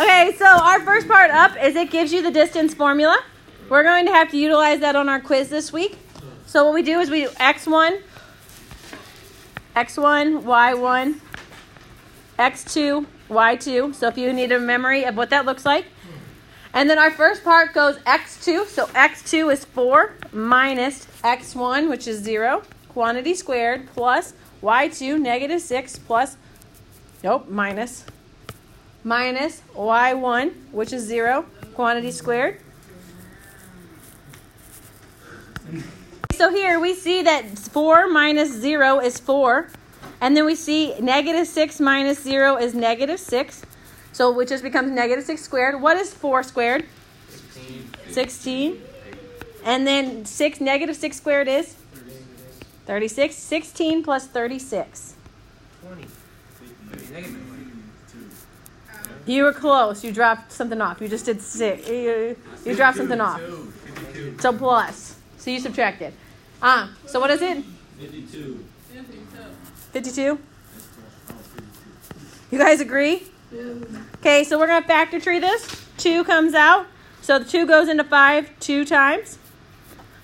Okay, so our first part up is it gives you the distance formula. We're going to have to utilize that on our quiz this week. So what we do is we do x1, y1, x2, y2. So if you need a memory of what that looks like. And then our first part goes x2. So x2 is 4 minus x1, which is 0, quantity squared, plus y2, negative 6, plus, minus y1, which is 0, quantity squared. So here we see that 4 minus 0 is 4. And then we see negative 6 minus 0 is negative 6. So it just becomes negative 6 squared. What is 4 squared? 16. And then negative 6 squared is? 36. 16 plus 36. 20. You were close. You dropped something off. You just did 6. You dropped something off. So plus. So you subtracted. So what is it? 52. 52? You guys agree? Okay, so we're going to factor tree this. 2 comes out. So the 2 goes into 5 2 times.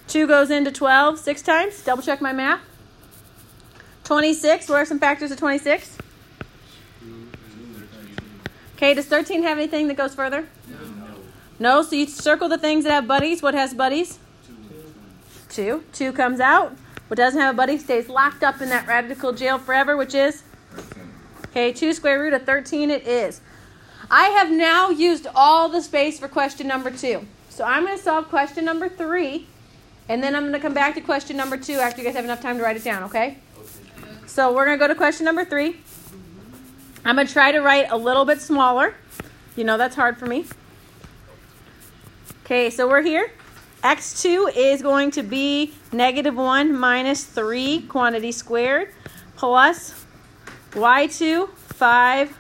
2 goes into 12 6 times. Double check my math. 26. What are some factors of 26? Okay, does 13 have anything that goes further? No, so you circle the things that have buddies. What has buddies? 2. 2 comes out. What doesn't have a buddy stays locked up in that radical jail forever, which is? Okay, 2 square root of 13 it is. I have now used all the space for question number 2. So I'm going to solve question number 3, and then I'm going to come back to question number 2 after you guys have enough time to write it down, okay? So we're going to go to question number 3. I'm going to try to write a little bit smaller. You know that's hard for me. Okay, so we're here. X2 is going to be negative 1 minus 3 quantity squared plus y2, 5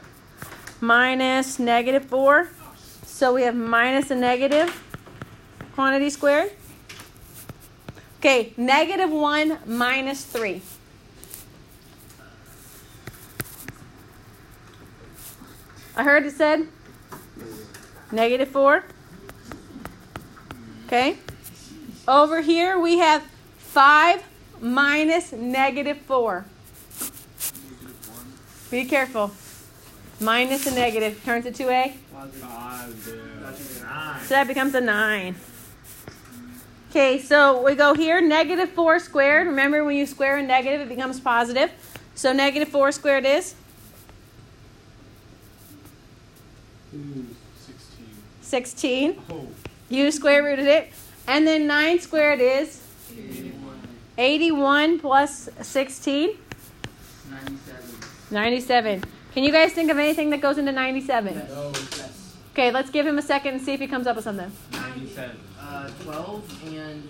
minus negative 4. So we have minus a negative quantity squared. Okay, negative 1 minus 3. I heard it said negative 4. Okay. Over here we have 5 minus negative 4. Be careful. Minus a negative turns it to a? So that becomes a 9. Okay, so we go here. Negative 4 squared. Remember, when you square a negative, it becomes positive. So negative 4 squared is? 16. You square rooted it. And then 9 squared is? 81 plus 16? 97. Can you guys think of anything that goes into 97? Yes. Okay, let's give him a second and see if he comes up with something. 97. 12 and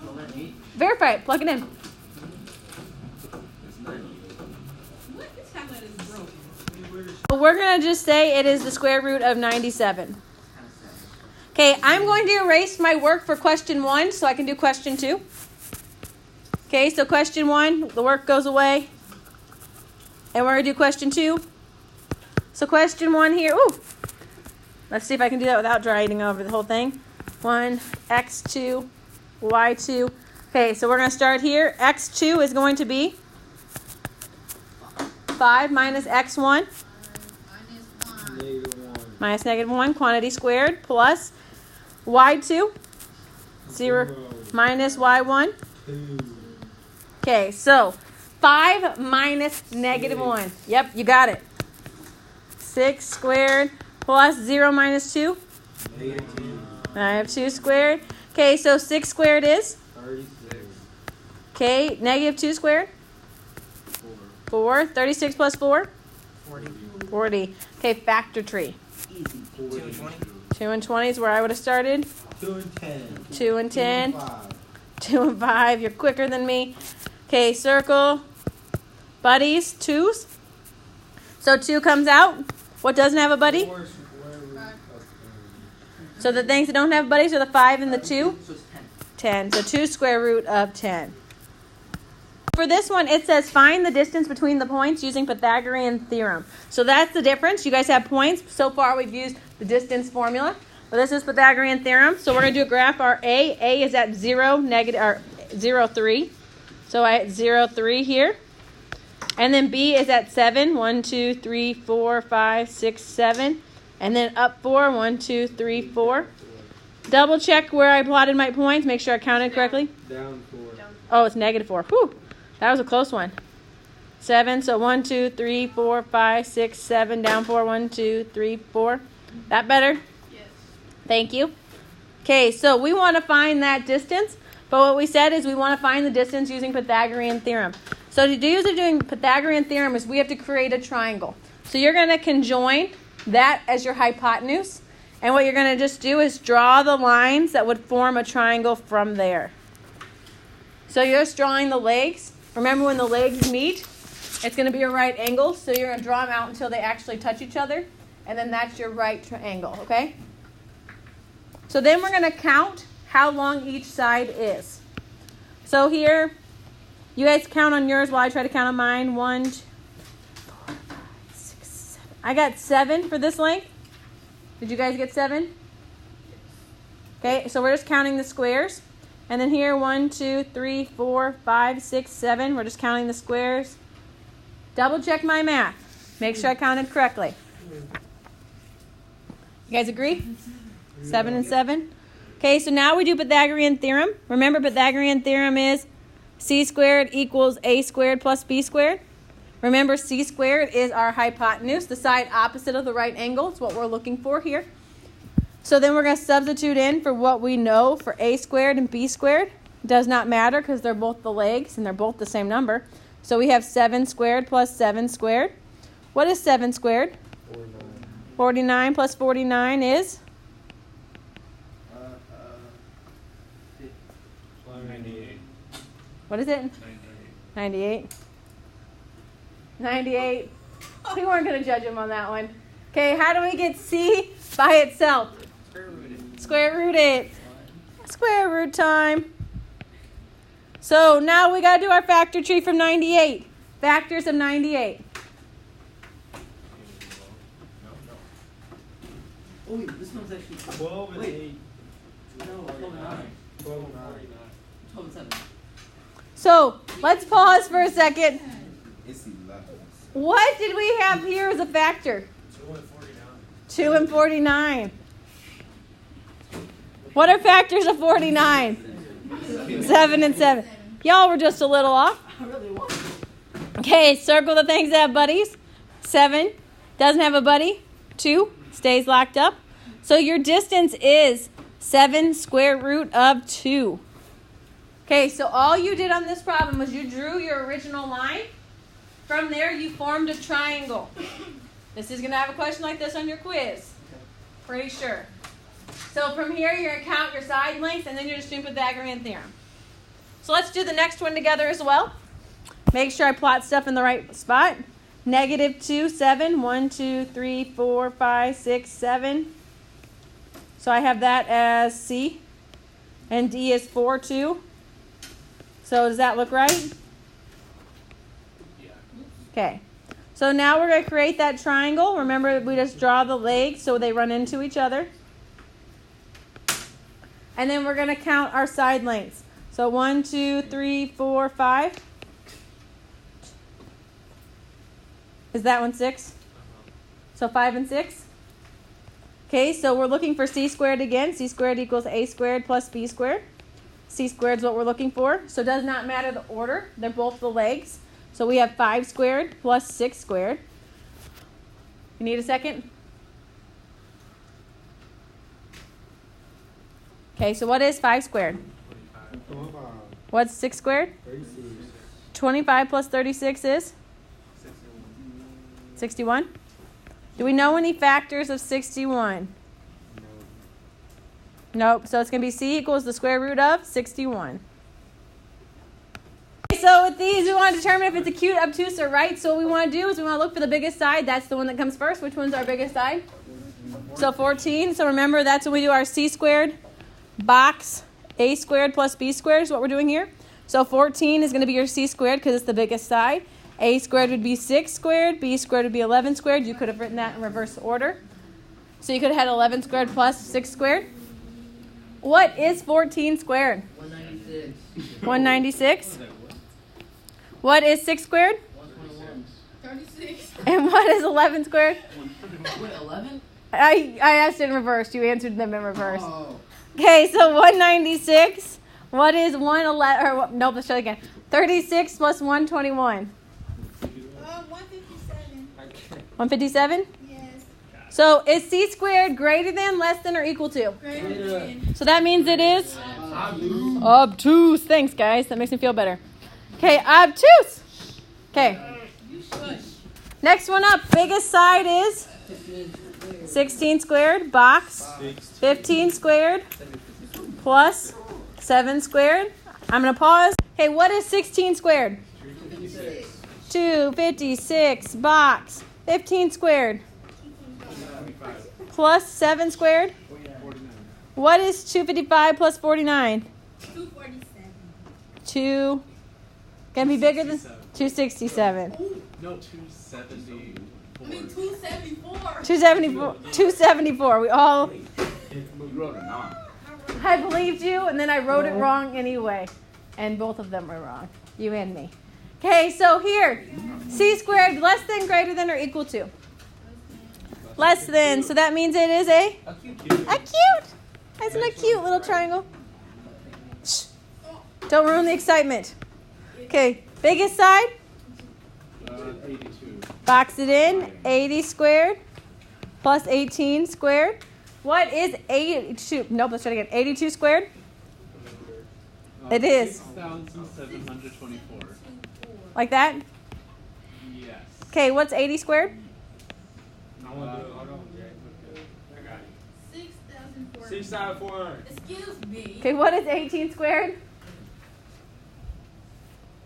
12 and 8. Verify it. Plug it in. We're going to just say it is the square root of 97. Okay, I'm going to erase my work for question 1 so I can do question 2. Okay, so question 1, the work goes away. And we're going to do question 2. So question 1 here. Ooh. Let's see if I can do that without writing over the whole thing. 1, x2, y2. Okay, so we're going to start here. x2 is going to be 5 minus x1. Minus negative 1, quantity squared, plus y2, 0, minus y1. Okay, so 5 minus negative 1. Yep, you got it. 6 squared plus 0 minus 2. Negative 2 squared. Okay, so 6 squared is? 36. Okay, negative 2 squared? 4. 36 plus 4? 40. Okay, factor tree. 2 and 20. 2 and 20 is where I would have started. 2 and 10. 2 and 10. 5. 2 and 5. You're quicker than me. Okay, circle. Buddies, 2s. So 2 comes out. What doesn't have a buddy? So the things that don't have buddies are the 5 and the 2. So it's 10. 10. So 2 square root of 10. For this one, it says find the distance between the points using Pythagorean Theorem. So that's the difference. You guys have points. So far, we've used the distance formula. But this is Pythagorean Theorem. So we're going to do a graph. Our A is at 0, negative, or 0, 3. So I at 0, 3 here. And then B is at 7, 1, 2, 3, 4, 5, 6, 7. And then up 4, 1, 2, 3, 4. Double check where I plotted my points. Make sure I counted correctly. Down 4. Oh, it's negative 4. Whew. That was a close one. 7, so 1, 2, 3, 4, 5, 6, 7, down 4, 1, 2, 3, 4. That better? Yes. Thank you. Okay, so we want to find that distance, but what we said is we want to find the distance using Pythagorean Theorem. So to do doing Pythagorean Theorem is we have to create a triangle. So you're going to conjoin that as your hypotenuse, and what you're going to just do is draw the lines that would form a triangle from there. So you're just drawing the legs. Remember, when the legs meet, it's going to be a right angle. So you're going to draw them out until they actually touch each other. And then that's your right triangle, okay? So then we're going to count how long each side is. So here, you guys count on yours while I try to count on mine. 1, 2, 4, 5, 6, 7. I got 7 for this length. Did you guys get 7? Okay, so we're just counting the squares. And then here, 1, 2, 3, 4, 5, 6, 7. We're just counting the squares. Double check my math. Make sure I counted correctly. You guys agree? 7 and 7. Okay, so now we do Pythagorean Theorem. Remember, Pythagorean Theorem is c squared equals a squared plus b squared. Remember, c squared is our hypotenuse, the side opposite of the right angle. It's what we're looking for here. So then we're going to substitute in for what we know for a squared and b squared. Does not matter because they're both the legs and they're both the same number. So we have 7 squared plus 7 squared. What is 7 squared? 49 plus 49 is? 98. What is it? 98. 98. We weren't going to judge him on that one. Okay, how do we get c by itself? Square root it. Square root time. So now we got to do our factor tree from 98. Factors of 98. Oh, wait, this one's actually 12 and 8. No, 12 and 9. 12 and 49. 12 and 7. So let's pause for a second. It's 11. What did we have here as a factor? 2 and 49. 2 and 49. What are factors of 49? 7 and 7. Y'all were just a little off. I really want it. Okay, circle the things that have buddies. 7 doesn't have a buddy. 2 stays locked up. So your distance is 7 square root of 2. Okay, so all you did on this problem was you drew your original line. From there, you formed a triangle. This is going to have a question like this on your quiz. Pretty sure. So from here, you're going to count your side lengths, and then you're just doing Pythagorean Theorem. So let's do the next one together as well. Make sure I plot stuff in the right spot. Negative 2, 7. 1, 2, 3, 4, 5, 6, 7. So I have that as C. And D is 4, 2. So does that look right? Yeah. Okay. So now we're going to create that triangle. Remember, we just draw the legs so they run into each other. And then we're going to count our side lengths. So 1, 2, 3, 4, 5. Is that one 6? So 5 and 6. Okay, so we're looking for c squared again. C squared equals a squared plus b squared. C squared is what we're looking for. So it does not matter the order. They're both the legs. So we have 5 squared plus 6 squared. You need a second? Okay, so what is 5 squared? 25. What's 6 squared? 36. 25 plus 36 is? 61. Do we know any factors of 61? Nope. So it's going to be c equals the square root of 61. So with these, we want to determine if it's acute, obtuse, or right. So what we want to do is we want to look for the biggest side. That's the one that comes first. Which one's our biggest side? So 14. So remember, that's when we do our c squared box a squared plus b squared is what we're doing here. So 14 is going to be your c squared because it's the biggest side. A squared would be 6 squared. B squared would be 11 squared. You could have written that in reverse order. So you could have had 11 squared plus 6 squared. What is 14 squared? 196. 196. What is 6 squared? 36. And what is 11 squared? Wait, 11? I asked it in reverse. You answered them in reverse. Oh. Okay, so 196. What is 111? Or nope, let's try it again. 36 plus 121. 157. 157? Yes. So is c squared greater than, less than, or equal to? Greater than. So that means it is obtuse. Thanks, guys. That makes me feel better. Okay, obtuse. Okay. Next one up. Biggest side is 16 squared. Box. 15 squared. Plus 7 squared. I'm going to pause. Okay, what is 16 squared? 256. Box. 15 squared. Plus 7 squared. What is 255 plus 49? 247. 2. Can be bigger than 267. No, 270. I mean 274. 274. 274. We all. We wrote it wrong. I believed you, and then I wrote it wrong anyway. And both of them were wrong. You and me. Okay, so here. C squared, less than, greater than, or equal to? Less than. So that means it is a cute. Isn't it a cute little triangle? Shh. Don't ruin the excitement. Okay, biggest side. 82. Box it in. 80 squared plus 18 squared. What is 82? Nope, let's try it again. 82 squared? It is. 6,724. Like that? Yes. Okay, what's 80 squared? I want to do it. Hold on, Jay. I got it. 6,400. 6,400. Excuse me. Okay, what is 18 squared?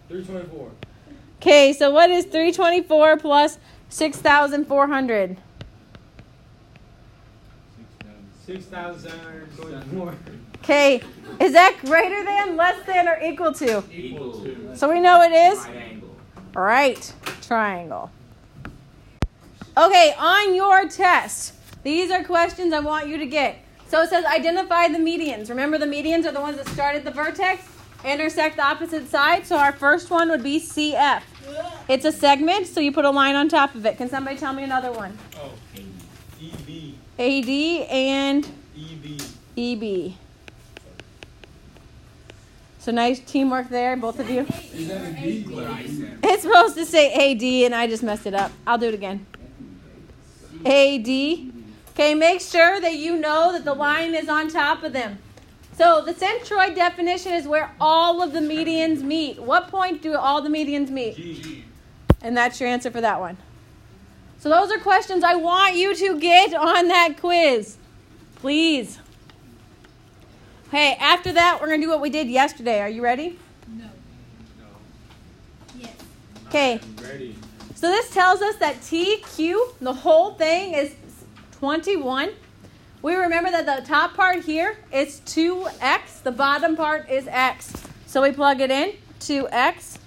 324. Okay, so what is 324 plus 6,400? 6,724. Okay, is that greater than, less than, or equal to? Equal to. So we know it is? Triangle. Right, triangle. Okay, on your test, these are questions I want you to get. So it says identify the medians. Remember, the medians are the ones that start at the vertex, intersect the opposite side. So our first one would be CF. It's a segment, so you put a line on top of it. Can somebody tell me another one? Oh. EB. AD and EB. EB. So nice teamwork there, both of you. Is that a D? What I said. It's supposed to say AD, and I just messed it up. I'll do it again. AD. Okay, make sure that you know that the line is on top of them. So the centroid definition is where all of the medians meet. What point do all the medians meet? G. And that's your answer for that one. So those are questions I want you to get on that quiz. Please. Okay, after that, we're going to do what we did yesterday. Are you ready? No. Yes. Okay. I'm ready. So this tells us that TQ, the whole thing, is 21. We remember that the top part here is 2x. The bottom part is x. So we plug it in. 2x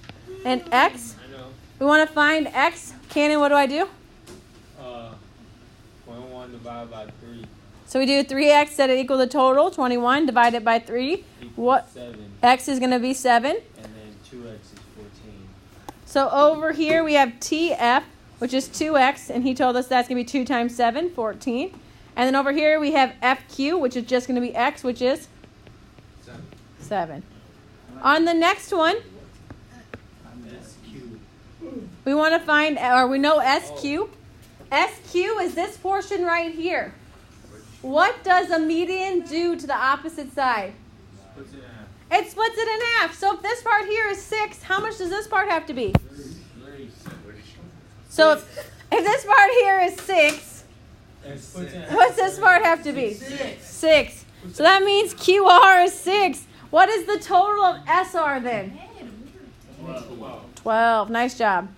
and x. I know. We want to find x. Cannon, what do I do? 21 divided by 3. So we do 3x that equal the total, 21, divided by 3. What? 7. X is going to be 7. And then 2x is 14. So over here we have TF, which is 2x, and he told us that's going to be 2 times 7, 14. And then over here we have FQ, which is just going to be x, which is 7. On the next one, SQ. we want to find, or we know SQ. SQ is this portion right here. What does a median do to the opposite side? Splits it in half. It splits it in half. So if this part here is 6, how much does this part have to be? 3. So if this part here is 6, And splits in half. what's this part have to be? 6. 6. So that means QR is 6. What is the total of SR then? 12. Nice job.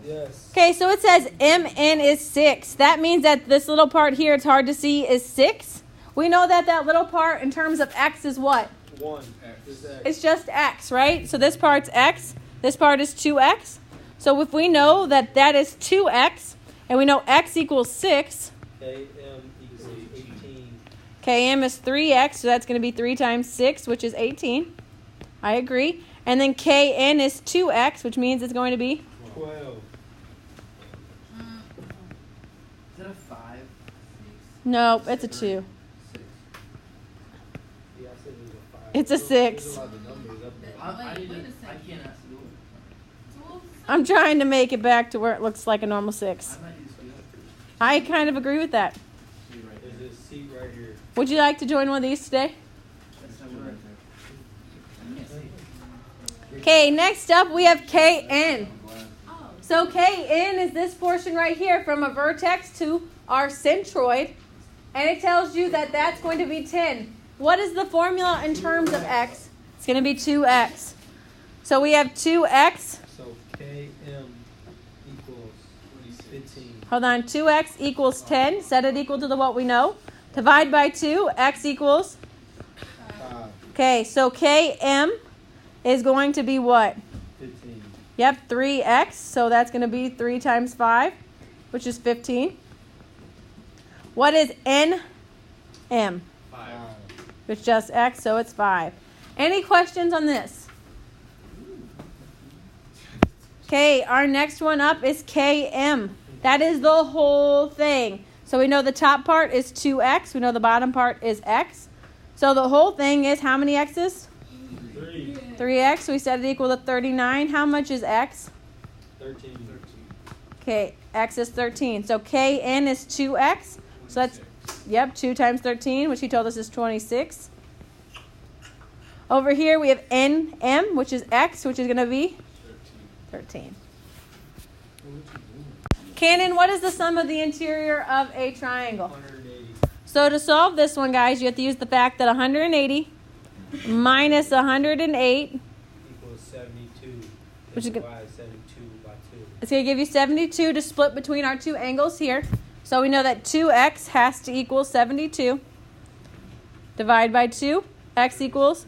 Yes. Okay, so it says MN is 6. That means that this little part here, it's hard to see, is 6. We know that that little part in terms of X is what? 1. This is X. It's just x, right? So this part's x. This part is 2x. So if we know that that is 2x, and we know x equals 6, KM equals 18. km is 3x, so that's going to be 3 times 6, which is 18. I agree. And then kn is 2x, which means it's going to be 12. Is that a 5? no, it's a 2. 6. Yeah, I said it was a 5. It's a 6. There's a lot of numbers up there. I Wait a cannot second. do it. I'm trying to make it back to where it looks like a normal 6. I might need to speed up. I kind of agree with that. See right there. There's a seat right here. Would you like to join one of these today? That's not right there. I can't see. Okay, next up we have kn. Oh. So kn is this portion right here from a vertex to our centroid. And it tells you that that's going to be 10. What is the formula in terms of x? It's going to be 2x. So we have 2x. So KM equals 15. Hold on. 2x equals 10. Set it equal to what we know. Divide by 2. X equals. 5. Okay, so km is going to be what? 15. Yep, 3x. So that's going to be 3 times 5, which is 15. What is nm? 5. It's just x, so it's 5. Any questions on this? Okay, our next one up is km. That is the whole thing. So we know the top part is 2x. We know the bottom part is x. So the whole thing is how many x's? 3. 3x. We set it equal to 39. How much is x? 13. Okay, x is 13. So kn is 2x. So that's, yep, 2 times 13, which he told us is 26. Over here we have nm, which is x, which is going to be 13. Cannon, what is the sum of the interior of a triangle? 180. So to solve this one, guys, you have to use the fact that 180 minus 108, Equals 72. Which is good. Divide 72 by 2. it's going to give you 72 to split between our two angles here. So we know that 2x has to equal 72. Divide by 2, x equals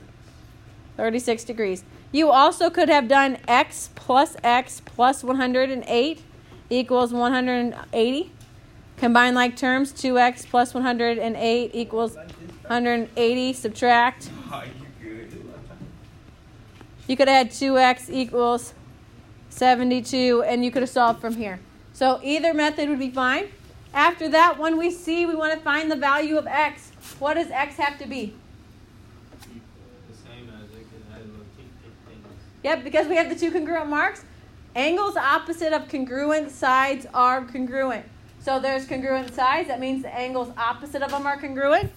36 degrees. You also could have done x plus 108 equals 180. Combine like terms, 2x plus 108 equals 180. Subtract. You could have had 2x equals 72, and you could have solved from here. So either method would be fine. After that, when we want to find the value of x. What does x have to be? The same as it could have little things. Yep, because we have the two congruent marks. Angles opposite of congruent sides are congruent. So there's congruent sides. That means the angles opposite of them are congruent.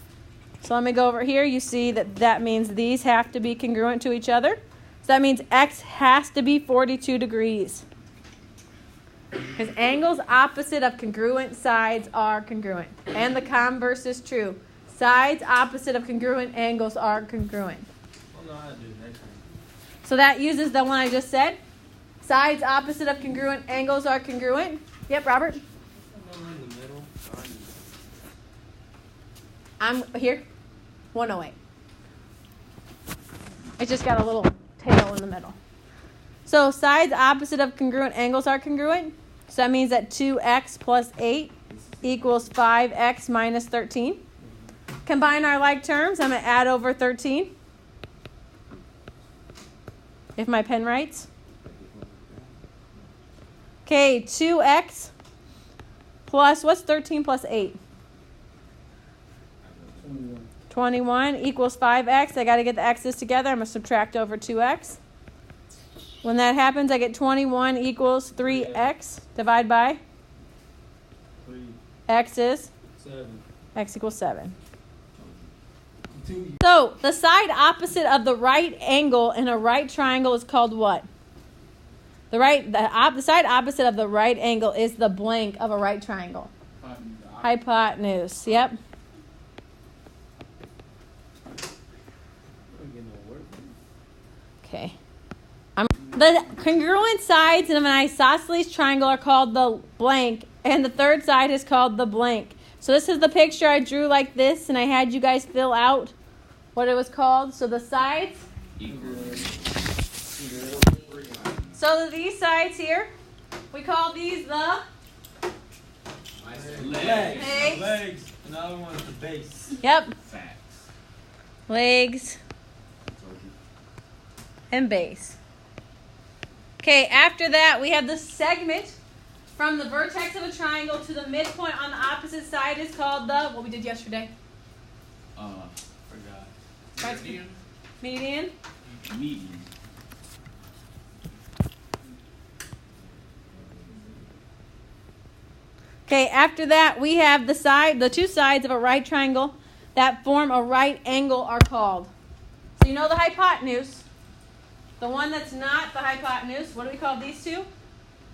So let me go over here. You see that means these have to be congruent to each other. So that means x has to be 42 degrees. Because angles opposite of congruent sides are congruent. And the converse is true. Sides opposite of congruent angles are congruent. I'll know how to do it next time. So that uses the one I just said. Sides opposite of congruent angles are congruent. Yep, Robert? Somewhere in the middle. I'm here. 108. It just got a little tail in the middle. So sides opposite of congruent angles are congruent. So that means that 2x plus 8 equals 5x minus 13. Combine our like terms. I'm going to add over 13. If my pen writes. Okay, 2x plus, what's 13 plus 8? 21 equals 5x. I got to get the x's together. I'm going to subtract over 2x. When that happens, I get 21 equals 3x. Divide by 3. x is 7. x equals 7. So the side opposite of the right angle in a right triangle is called what? The side opposite of the right angle is the blank of a right triangle. Hypotenuse. Yep. Okay. The congruent sides of an isosceles triangle are called the blank, and the third side is called the blank. So this is the picture I drew like this, and I had you guys fill out what it was called. So the sides. So these sides here, we call these the Legs. legs. Another one is the base. Yep. Facts. Legs and base. Okay, after that we have the segment from the vertex of a triangle to the midpoint on the opposite side is called the, what we did yesterday. Forgot. Median. Median. Okay, after that we have the two sides of a right triangle that form a right angle are called. So you know the hypotenuse. The one that's not the hypotenuse, what do we call these two?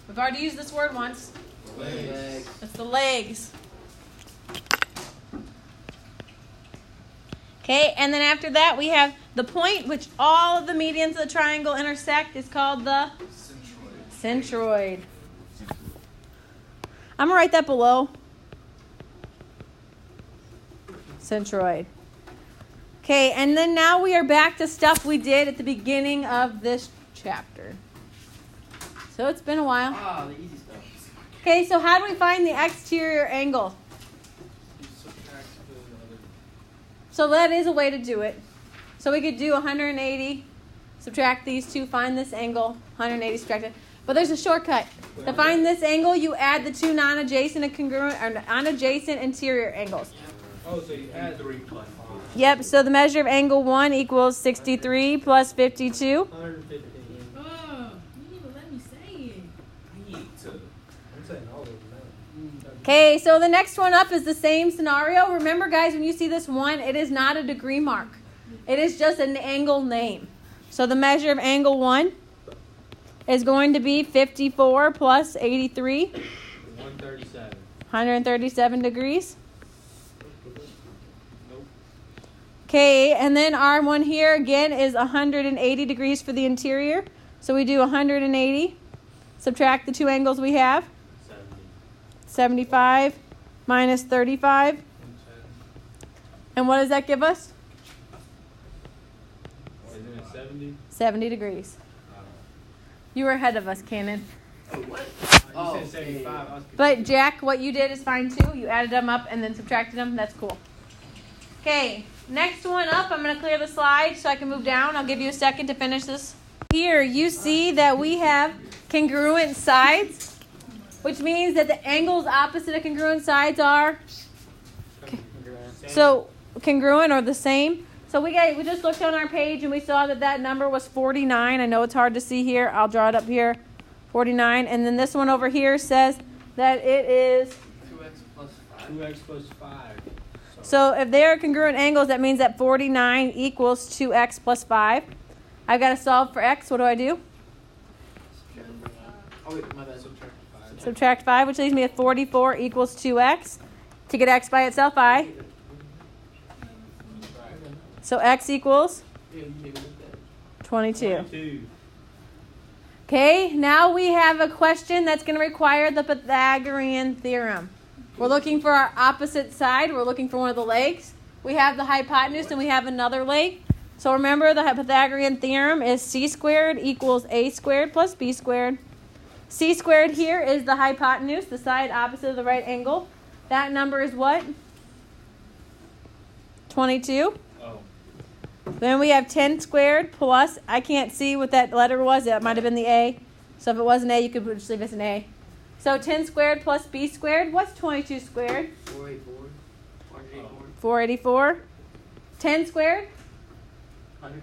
We've already used this word once. Legs. It's the legs. Okay, and then after that we have the point which all of the medians of the triangle intersect is called the centroid. I'm going to write that below. Centroid. Okay, and then now we are back to stuff we did at the beginning of this chapter. So it's been a while. Ah, the easy stuff. Okay, so how do we find the exterior angle? So that is a way to do it. So we could do 180, subtract these two, find this angle, 180 subtract it. But there's a shortcut. To find this angle, you add the two non-adjacent and congruent or non-adjacent interior angles. Oh, so you add 3 plus 5. Yep, so the measure of angle 1 equals 63 plus 52. 115. Oh, you didn't even let me say it. I'm saying all of them now. Okay, so the next one up is the same scenario. Remember, guys, when you see this 1, it is not a degree mark. It is just an angle name. So the measure of angle 1 is going to be 54 plus 83. 137. 137 degrees. Nope. Okay, and then our one here again is 180 degrees for the interior. So we do 180. Subtract the two angles we have. 70. 75 minus 35. 110. And what does that give us? Isn't it 70? 70 degrees. You were ahead of us, Cannon. Oh, what? You said 75. I was But Jack, what you did is fine too. You added them up and then subtracted them. That's cool. Okay, next one up. I'm going to clear the slide so I can move down. I'll give you a second to finish this. Here, you see that we have congruent sides, which means that the angles opposite of congruent sides are so congruent or the same. So we just looked on our page and we saw that number was 49. I know it's hard to see here. I'll draw it up here. 49. And then this one over here says that it is 2x plus 5. 2x plus 5. so if they are congruent angles, that means that 49 equals 2x plus 5. I've got to solve for x. What do I do? Oh, wait, my bad. Subtract 5, which leaves me with 44 equals 2x. To get x by itself, so x equals 22. 22. Okay, now we have a question that's going to require the Pythagorean Theorem. We're looking for our opposite side. We're looking for one of the legs. We have the hypotenuse and we have another leg. So remember the Pythagorean Theorem is c squared equals a squared plus b squared. C squared here is the hypotenuse, the side opposite of the right angle. That number is what? 22. Oh. Then we have 10 squared plus, I can't see what that letter was. It might have been the A. So if it was an A, you could just leave it as an A. So 10 squared plus B squared. What's 22 squared? 484. 484. 484. 10 squared? 100.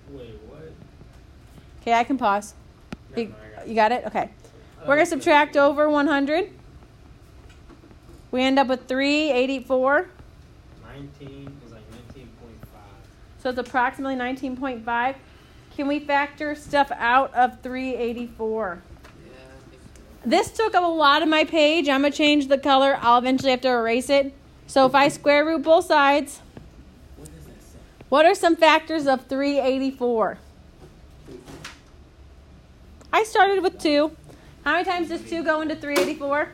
Wait, what? Okay, I can pause. Never mind, I got You got it? Okay. We're going to subtract over 100. We end up with 384. 19 is like 19.5. So it's approximately 19.5. Can we factor stuff out of 384? Yeah, I think so. This took up a lot of my page. I'm going to change the color. I'll eventually have to erase it. So if I square root both sides, What does that say? what are some factors of 384? I started with 2. How many times does 2 go into 384?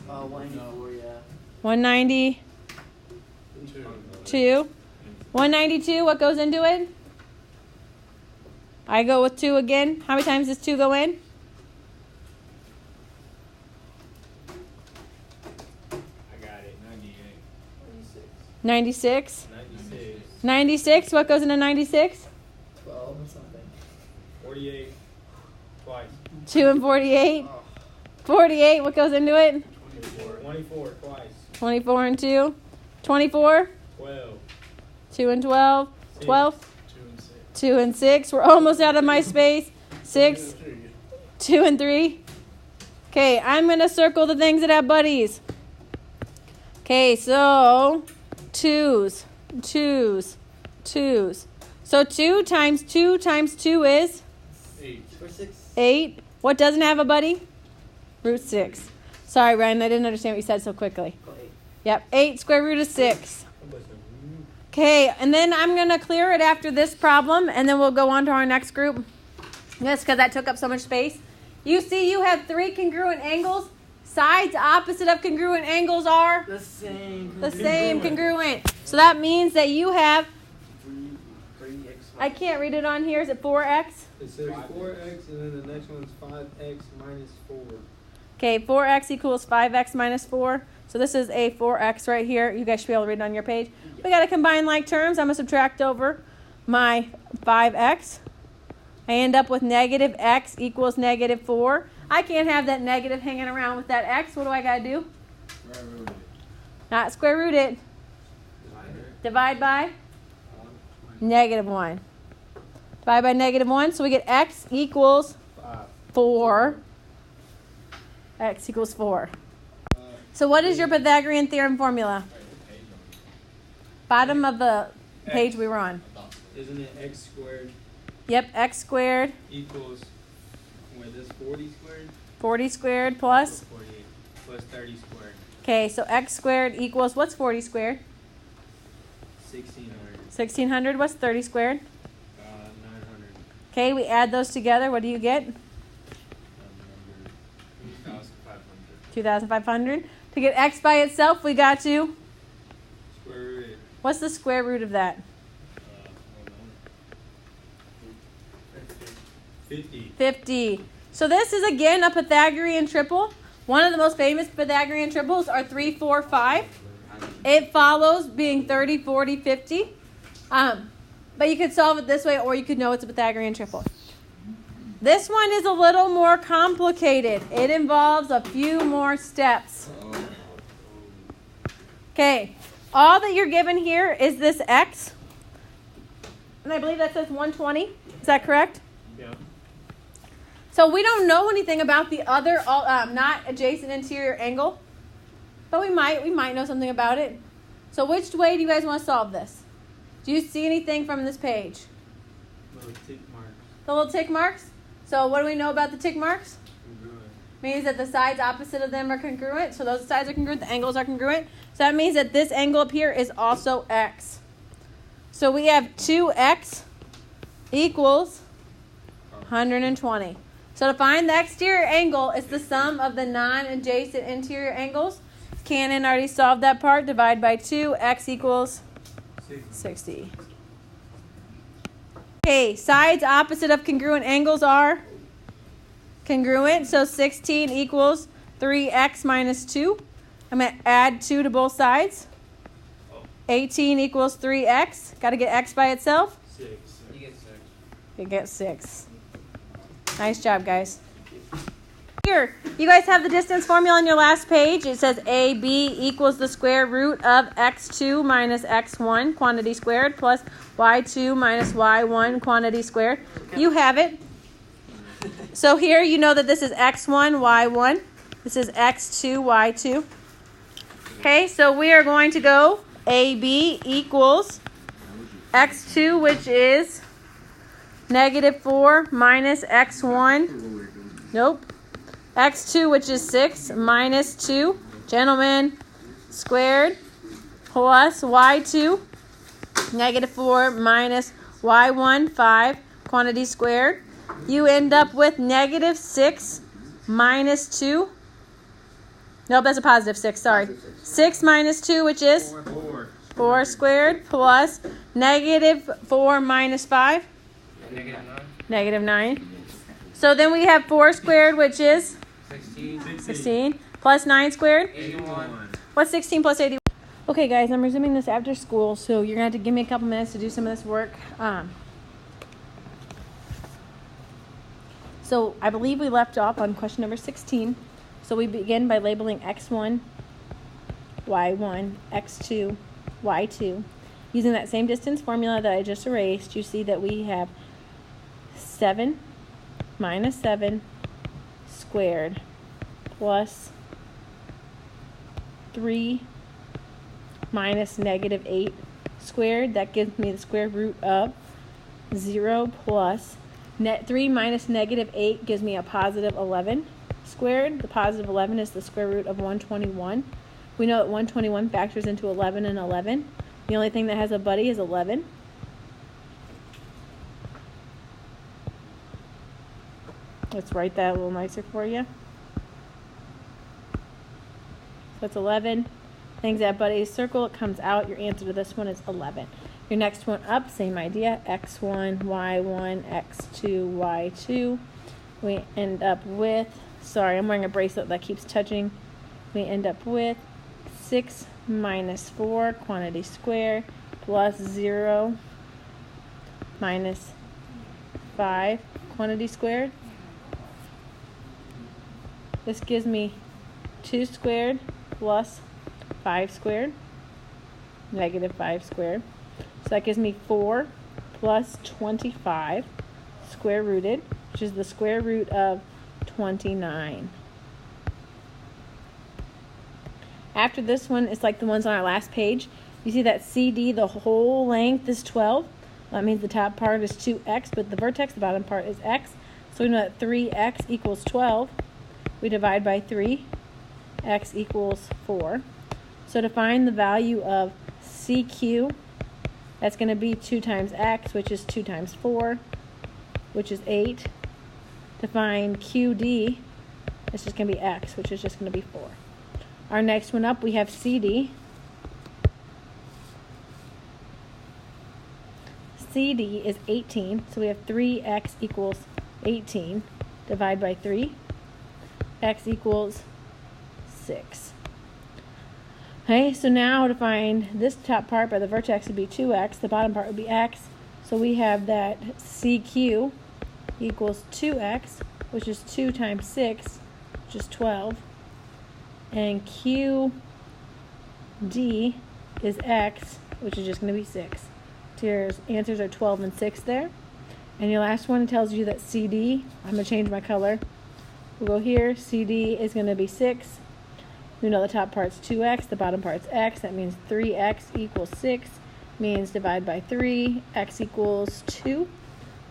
184, yeah. 190, 2. 2. 192, what goes into it? I go with 2 again. How many times does 2 go in? I got it. 98. 96. 96. 96, what goes into 96? 12 or something. 48. Twice. 2 and 48. 48, what goes into it? 24. 24. Twice. 24 and 2. 24. 12. 2 and 12. 12. 2 and 6. 2 and 6. We're almost out of my space. 6. 2 and 3. Okay, I'm going to circle the things that have buddies. Okay, so 2's. 2's. 2's. So 2 times 2 times 2 is? 8. For 6. 8. What doesn't have a buddy? Root 6. Sorry, Ryan, I didn't understand what you said so quickly. Go 8. Yep, 8 square root of 6. Okay, and then I'm going to clear it after this problem, and then we'll go on to our next group. Yes, because that took up so much space. You see you have 3 congruent angles. Sides opposite of congruent angles are? The same. The same congruent. So that means that you have, 3x. I can't read it on here. Is it 4x? It says 4x, and then the next one's 5x minus 4. Okay, 4x equals 5x minus 4. So this is a 4x right here. You guys should be able to read it on your page. We got to combine like terms. I'm going to subtract over my 5x. I end up with negative x equals negative 4. I can't have that negative hanging around with that x. What do I got to do? Square root it. Not square root it. Divide by negative 1. Divide by negative 1. So we get x equals 4. X equals 4. So what is your Pythagorean Theorem formula? Bottom of the page we were on. Isn't it x squared Yep, x squared equals, wait, this 40 squared? 40 squared plus. 48 plus 30 squared. Okay, so x squared equals, what's 40 squared? 1600. 1600. What's 30 squared? 900. Okay, we add those together. What do you get? 2500. 2,500. To get x by itself, we got to, Square root it. what's the square root of that? Hold on. 50. 50. So this is again a Pythagorean triple. One of the most famous Pythagorean triples are 3, 4, 5. It follows being 30, 40, 50. But you could solve it this way, or you could know it's a Pythagorean triple. This one is a little more complicated. It involves a few more steps. Okay, all that you're given here is this x. And I believe that says 120. Is that correct? Yeah. So we don't know anything about the other not adjacent interior angle. But we might know something about it. So which way do you guys want to solve this? Do you see anything from this page? Little tick marks. The little tick marks? So what do we know about the tick marks? Congruent. Means that the sides opposite of them are congruent. So those sides are congruent, the angles are congruent. So that means that this angle up here is also x. So we have 2x equals 120. So to find the exterior angle, it's the sum of the non-adjacent interior angles. Cannon already solved that part. Divide by 2. X equals 60. Okay, sides opposite of congruent angles are congruent. So 16 equals 3x minus 2. I'm going to add 2 to both sides. 18 equals 3x. Got to get x by itself. 6. You get 6. You get 6. Nice job, guys. Here, you guys have the distance formula on your last page. It says AB equals the square root of x2 minus x1 quantity squared plus y2 minus y1 quantity squared. You have it. So here you know that this is x1, y1. This is x2, y2. Okay, so we are going to go AB equals x2, which is negative 4 minus x1. Nope. x2, which is 6, minus 2, gentlemen, squared, plus y2, negative 4 minus y1, 5, quantity squared. You end up with negative 6 minus 2. Nope, that's a positive 6, sorry. 6 minus 2, which is 4 squared plus negative 4 minus 5. Negative 9. So then we have 4 squared, which is 16. Plus 9 squared? 81. What's 16 plus 81? Okay, guys, I'm resuming this after school, so you're going to have to give me a couple minutes to do some of this work. So I believe we left off on question number 16. So we begin by labeling x1, y1, x2, y2. Using that same distance formula that I just erased, you see that we have 7 minus 7 squared plus 3 minus negative 8 squared. That gives me the square root of 0 plus 3 minus negative 8 gives me a positive 11 squared. The positive 11 is the square root of 121. We know that 121 factors into 11 and 11. The only thing that has a buddy is 11. Let's write that a little nicer for you. So it's 11. Things that buddy circle, it comes out. Your answer to this one is 11. Your next one up, same idea. x1, y1, x2, y2. We end up with, sorry, I'm wearing a bracelet that keeps touching. We end up with 6 minus 4, quantity squared, plus 0 minus 5, quantity squared. This gives me 2 squared plus 5 squared, negative 5 squared. So that gives me 4 plus 25 square rooted, which is the square root of 29. After this one, it's like the ones on our last page. You see that CD, the whole length is 12. That means the top part is 2x, but the vertex, the bottom part, is x. So we know that 3x equals 12. We divide by 3. X equals 4. So to find the value of CQ, that's going to be 2 times x, which is 2 times 4, which is 8. To find QD, it's just going to be x, which is just going to be 4. Our next one up, we have CD. CD is 18, so we have 3x equals 18. Divide by 3. X equals 6. Okay, so now to find this top part by the vertex would be 2x, the bottom part would be x. So we have that CQ equals 2x, which is 2 times 6, which is 12. And QD is x, which is just going to be 6. So your answers are 12 and 6 there. And your last one tells you that CD, I'm going to change my color. We'll go here, CD is going to be 6. We know the top part's 2x, the bottom part's x. That means 3x equals 6. Means divide by 3, x equals 2.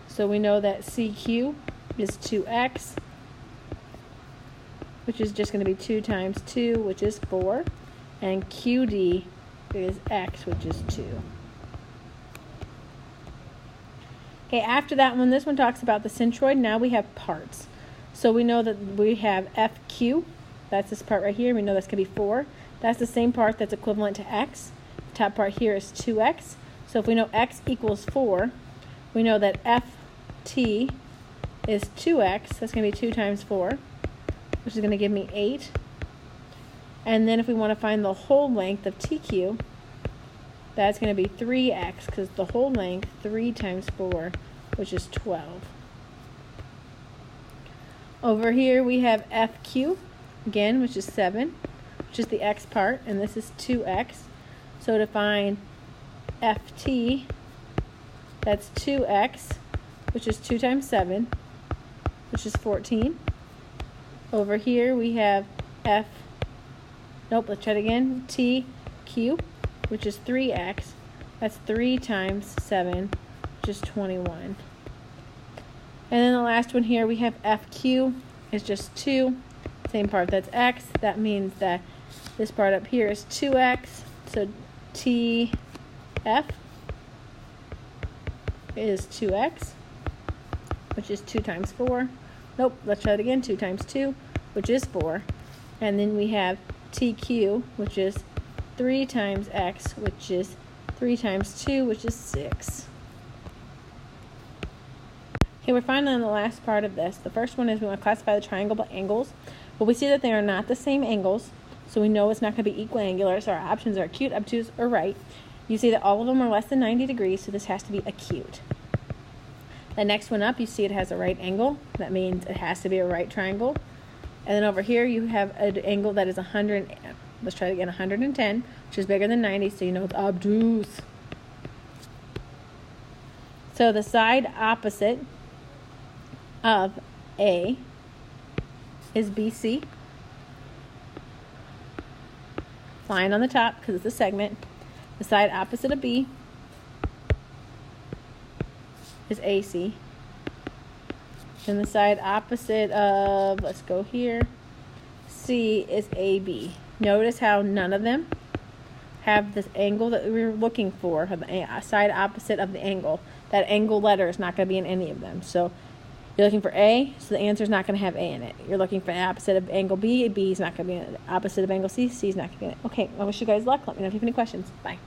So we know that CQ is 2x, which is just going to be 2 times 2, which is 4. And QD is x, which is 2. Okay, after that one, this one talks about the centroid. Now we have parts. So we know that we have FQ. That's this part right here. We know that's going to be 4. That's the same part that's equivalent to x. The top part here is 2x. So if we know x equals 4, we know that FT is 2x. That's going to be 2 times 4, which is going to give me 8. And then if we want to find the whole length of TQ, that's going to be 3x, because the whole length, 3 times 4, which is 12. Over here we have FQ, again, which is 7, which is the x part, and this is 2x. So to find FT, that's 2x, which is 2 times 7, which is 14. Over here we have let's try it again, TQ, which is 3x. That's 3 times 7, which is 21. And then the last one here, we have FQ is just 2. Same part, that's x. That means that this part up here is 2x. So TF is 2x, which is 2 times 4. Let's try it again. 2 times 2, which is 4. And then we have TQ, which is 3 times x, which is 3 times 2, which is 6. Okay, we're finally on the last part of this. The first one is we want to classify the triangle by angles. But we see that they are not the same angles, so we know it's not going to be equiangular, so our options are acute, obtuse, or right. You see that all of them are less than 90 degrees, so this has to be acute. The next one up, you see it has a right angle. That means it has to be a right triangle. And then over here, you have an angle that is 100, let's try it again, 110, which is bigger than 90, so you know it's obtuse. So the side opposite of A is BC. Line on the top because it's a segment. The side opposite of B is AC. And the side opposite of, let's go here, C is AB. Notice how none of them have this angle that we were looking for, the side opposite of the angle. That angle letter is not going to be in any of them. So you're looking for A, so the answer is not going to have A in it. You're looking for the opposite of angle B, B is not going to be in it. The opposite of angle C, C is not going to be in it. Okay, I wish you guys luck. Let me know if you have any questions. Bye.